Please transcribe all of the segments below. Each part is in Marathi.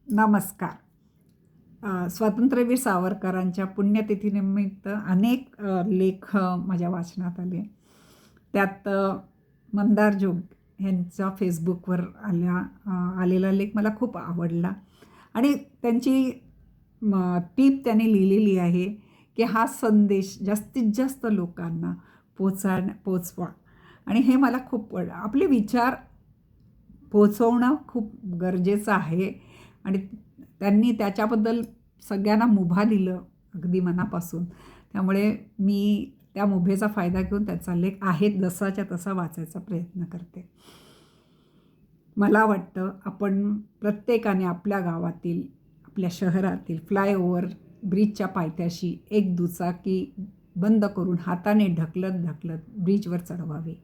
नमस्कार. स्वातंत्र्यवीर सावरकरांच्या पुण्यतिथीनिमित्त अनेक लेख माझ्या वाचनात आले. त्यात मंदार जोग यांचा फेसबुकवर आलेला लेख मला खूप आवडला आणि त्यांची टीप त्यांनी लिहिलेली आहे की हा संदेश जास्तीत जास्त लोकांना पोचवा आणि हे मला खूप आपले विचार पोचवणं खूप गरजेचं आहे आणि त्यांनी त्याच्याबद्दल सगळ्यांना मुभा दिलं अगदी मनापासून. त्यामुळे मी त्या मुभेचा फायदा घेऊन त्याचा लेख आहे जसाच्या तसा वाचायचा प्रयत्न करते. मला वाटतं आपण प्रत्येकाने आपल्या गावातील, आपल्या शहरातील फ्लायओव्हर ब्रिजच्या पायथ्याशी एक दुचाकी बंद करून हाताने ढकलत ढकलत ब्रिजवर चढवावे.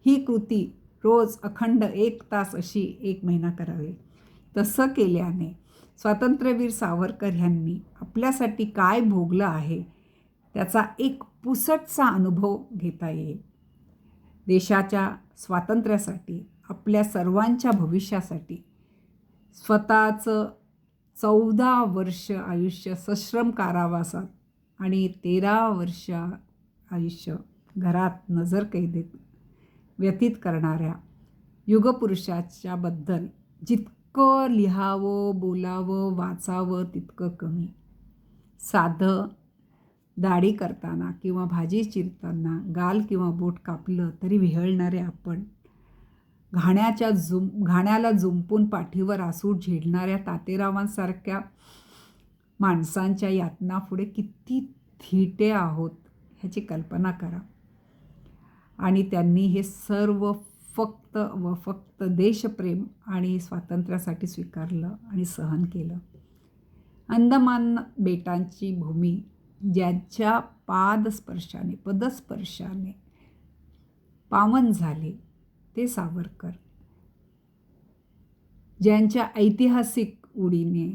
ही कृती रोज अखंड 1 तास अशी 1 महिना करावी. तसं केल्याने स्वातंत्र्यवीर सावरकर ह्यांनी आपल्यासाठी काय भोगलं आहे त्याचा एक पुसटसा अनुभव घेता येईल. देशाच्या स्वातंत्र्यासाठी, आपल्या सर्वांच्या भविष्यासाठी स्वतःचं 14 वर्ष आयुष्य सश्रम कारावासात आणि 13 वर्ष आयुष्य घरात नजरकैदेत व्यतीत करणाऱ्या युगपुरुषाच्या बद्दल जितकं लिहावं, बोलावं, वाचावं तितकं कमी. साधं दाढी करताना किंवा भाजी चिरताना गाल किंवा बोट कापलं तरी विहळणारे आपण, घाण्याला जुंपून पाठीवर आसूड झेडणाऱ्या तातेरावांसारख्या माणसांच्या यातनापुढे किती थिटे आहोत ह्याची कल्पना करा. आणि त्यांनी हे सर्व फक्त व फक्त देशप्रेम आणि स्वातंत्र्यासाठी स्वीकारलं आणि सहन केलं. अंदमान बेटांची भूमी ज्यांच्या पदस्पर्शाने पावन झाले ते सावरकर, ज्यांच्या ऐतिहासिक उडीने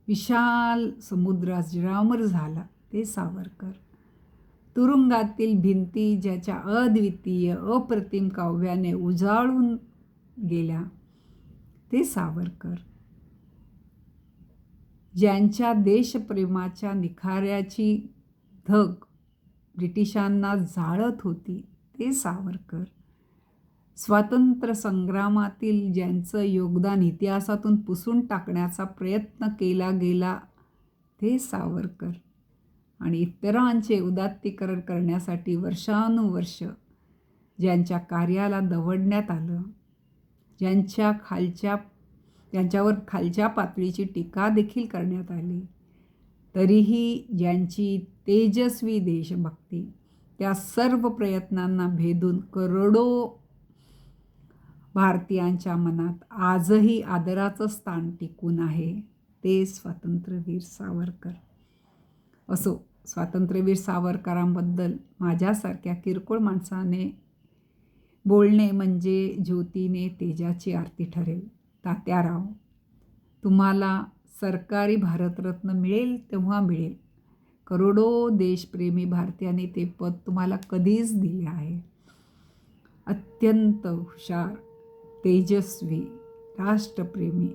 विशाल समुद्र अजरामर झाला ते सावरकर, तुरुंगातील भिंती ज्याच्या अद्वितीय अप्रतिम काव्याने उजाळून गेल्या ते सावरकर, ज्यांच्या देशप्रेमाच्या निखाऱ्याची धग ब्रिटिशांना जाळत होती ते सावरकर, स्वातंत्र्य संग्रामातील ज्यांचं योगदान इतिहासातून पुसून टाकण्याचा प्रयत्न केला गेला ते सावरकर आणि इतरांचे उदात्तीकरण करण्यासाठी वर्षानुवर्ष ज्यांच्या कार्याला दवडण्यात आलं, ज्यांच्यावर खालच्या पातळीची टीका देखील करण्यात आली, तरीही ज्यांची तेजस्वी देशभक्ती त्या सर्व प्रयत्नांना भेदून करोडो भारतीयांच्या मनात आजही आदराचं स्थान टिकून आहे ते स्वातंत्र्यवीर सावरकर. असो, स्वातंत्र्यवीर सावरकरांबद्दल माझ्यासारख्या किरकोळ माणसाने बोलणे म्हणजे ज्योतीने तेजाची आरती ठरेल. तात्याराव, तुम्हाला सरकारी भारतरत्न मिळेल तेव्हा मिळेल. करोडो देशप्रेमी भारतीयांनी ते पद तुम्हाला कधीच दिले आहे. अत्यंत हुशार, तेजस्वी, राष्ट्रप्रेमी,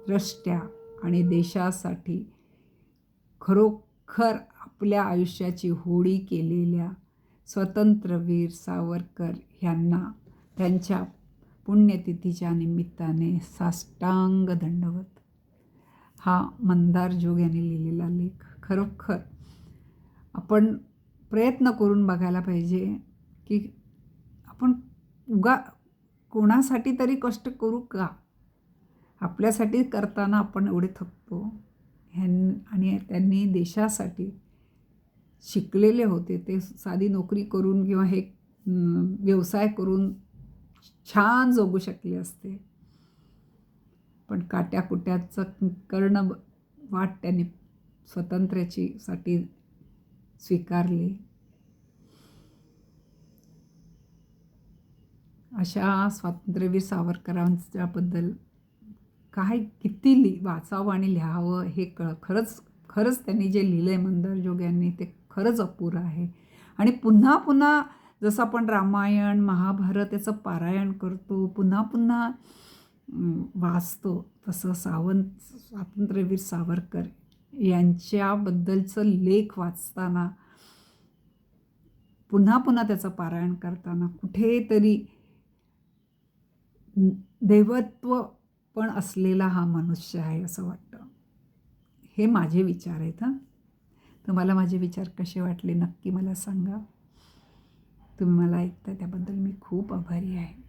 द्रष्ट्या आणि देशासाठी खरोखर आपल्या आयुष्याची होळी केलेल्या स्वातंत्र्यवीर सावरकर ह्यांना त्यांच्या पुण्यतिथीच्या निमित्ताने साष्टांग दंडवत. हा मंदार जोग यांनी लिहिलेला लेख. खरोखर आपण प्रयत्न करून बघायला पाहिजे की आपण कोणासाठी तरी कष्ट करू का? आपल्यासाठी करताना आपण एवढे थकतो. आणि त्यांनी देशासाठी शिकलेले होते. ते साधी नोकरी करून किंवा हे व्यवसाय करून छान जगू शकले असते, पण काट्याकुट्याचं कर्ण वाट त्यांनी स्वातंत्र्यासाठी स्वीकारली. अशा स्वातंत्र्यवीर सावरकरांच्याबद्दल किती वाचावं आणि लिहावं हे खरंच त्यांनी जे लिहिलं आहे मंदार जोग यांनी ते खरंच अपुरं आहे. आणि पुन्हा पुन्हा जसं आपण रामायण महाभारत याचं पारायण करतो, पुन्हा पुन्हा वाचतो तसं स्वातंत्र्यवीर सावरकर यांच्याबद्दलचं लेख वाचताना, पुन्हा पुन्हा त्याचं पारायण करताना कुठेतरी देवत्व पण असलेला हा मनुष्य आहे असं वाटतं. हे माझे विचार आहेत. तुम्हाला माझे विचार कसे वाटले नक्की मला सांगा. तुम्ही मला ऐकता त्याबद्दल मी खूप आभारी आहे.